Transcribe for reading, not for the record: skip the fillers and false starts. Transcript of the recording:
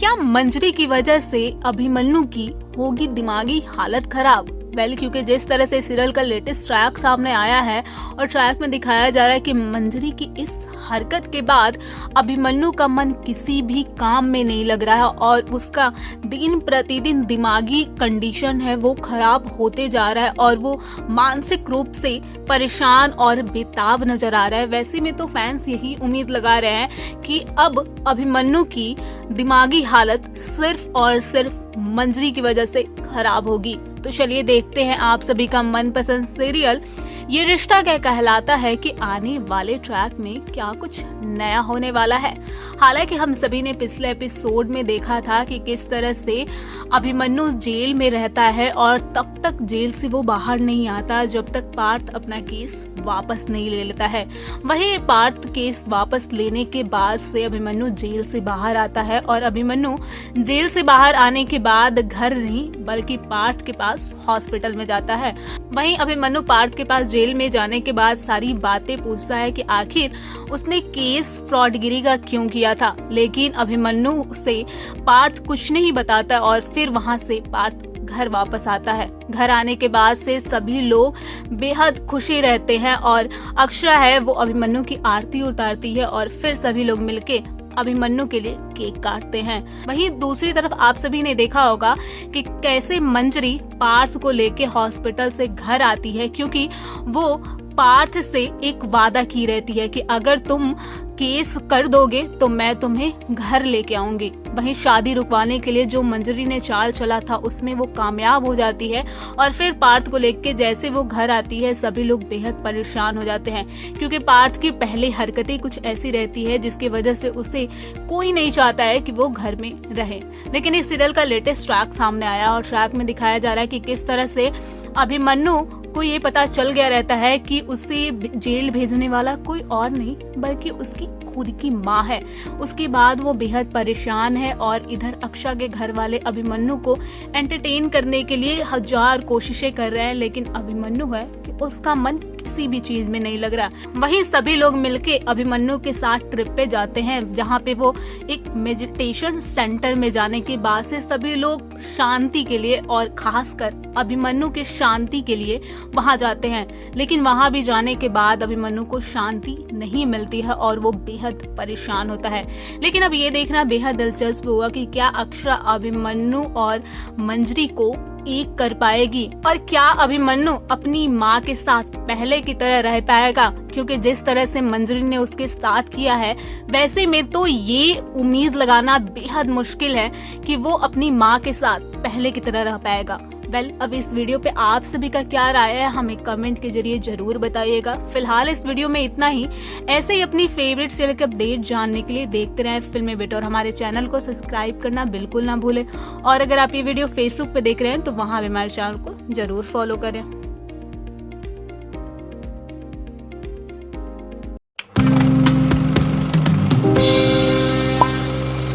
क्या मंजरी की वजह से अभिमन्यु की होगी दिमागी हालत खराब? क्योंकि जिस तरह से सीरियल का लेटेस्ट ट्रैक सामने आया है और ट्रैक में दिखाया जा रहा है कि मंजरी की इस हरकत के बाद अभिमन्यु का मन किसी भी काम में नहीं लग रहा है और उसका दिन प्रतिदिन दिमागी कंडीशन है वो खराब होते जा रहा है और वो मानसिक रूप से परेशान और बेताब नजर आ रहा है। वैसे में तो फैंस यही उम्मीद लगा रहे हैं कि अब अभिमन्यु की दिमागी हालत सिर्फ और सिर्फ मंजरी की वजह से खराब होगी। तो चलिए देखते हैं आप सभी का मनपसंद सीरियल ये रिश्ता क्या कहलाता है कि आने वाले ट्रैक में क्या कुछ नया होने वाला है। हालांकि हम सभी ने पिछले एपिसोड में देखा था कि किस तरह से अभिमन्यु जेल में रहता है और तब तक जेल से वो बाहर नहीं आता जब तक पार्थ अपना केस वापस नहीं ले लेता है। वही पार्थ केस वापस लेने के बाद से अभिमन्यु जेल से बाहर आता है और अभिमन्यु जेल से बाहर आने के बाद घर नहीं बल्कि पार्थ के पास हॉस्पिटल में जाता है। वहीं अभिमन्यु पार्थ के पास जेल में जाने के बाद सारी बातें पूछता है कि आखिर उसने केस फ्रॉडगिरी का क्यों किया था, लेकिन अभिमन्यु से पार्थ कुछ नहीं बताता और फिर वहां से पार्थ घर वापस आता है। घर आने के बाद से सभी लोग बेहद खुशी रहते हैं और अक्षरा है वो अभिमन्यु की आरती उतारती है और फिर सभी लोग मिलके अभिमन्यु के लिए केक काटते हैं। वहीं दूसरी तरफ आप सभी ने देखा होगा कि कैसे मंजरी पार्थ को लेके हॉस्पिटल से घर आती है, क्योंकि वो पार्थ से एक वादा की रहती है कि अगर तुम केस कर दोगे तो मैं तुम्हें घर लेके आऊंगी। वहीं शादी रुकवाने के लिए जो मंजरी ने चाल चला था उसमें वो कामयाब हो जाती है और फिर पार्थ को लेके जैसे वो घर आती है सभी लोग बेहद परेशान हो जाते हैं, क्योंकि पार्थ की पहले हरकतें कुछ ऐसी रहती है जिसकी वजह से उसे कोई नहीं चाहता है कि वो घर में रहे। लेकिन इस सीरियल का लेटेस्ट ट्रैक सामने आया और ट्रैक में दिखाया जा रहा है कि किस तरह से अभिमन्यु को ये पता चल गया रहता है कि उसे जेल भेजने वाला कोई और नहीं बल्कि उसकी खुद की माँ है। उसके बाद वो बेहद परेशान है और इधर अक्षरा के घर वाले अभिमन्यु को एंटरटेन करने के लिए हजार कोशिशें कर रहे हैं, लेकिन अभिमन्यु है कि उसका मन किसी भी चीज में नहीं लग रहा। वहीं सभी लोग मिलके अभिमन्यु के साथ ट्रिप पे जाते हैं जहाँ पे वो एक मेडिटेशन सेंटर में जाने के बाद से सभी लोग शांति के लिए और खासकर अभिमन्यु के शांति के लिए वहां जाते हैं। लेकिन वहां भी जाने के बाद अभिमन्यु को शांति नहीं मिलती है और वो बेहद परेशान होता है। लेकिन अब ये देखना बेहद दिलचस्प होगा कि क्या अक्षरा अभिमन्यु और मंजरी को एक कर पाएगी और क्या अभिमन्यु अपनी माँ के साथ पहले की तरह रह पाएगा, क्योंकि जिस तरह से मंजरी ने उसके साथ किया है वैसे में तो ये उम्मीद लगाना बेहद मुश्किल है कि वो अपनी माँ के साथ पहले की तरह रह पाएगा। अब इस वीडियो पे आप सभी का क्या राय है हमें कमेंट के जरिए जरूर बताइएगा। फिलहाल इस वीडियो में इतना ही। ऐसे ही अपनी फेवरेट सीरियल के अपडेट जानने के लिए देखते रहें फिल्मी बिट और हमारे चैनल को सब्सक्राइब करना बिल्कुल ना भूलें। और अगर आप ये वीडियो फेसबुक पे देख रहे हैं तो वहाँ भी हमारे चैनल को जरूर फॉलो करें।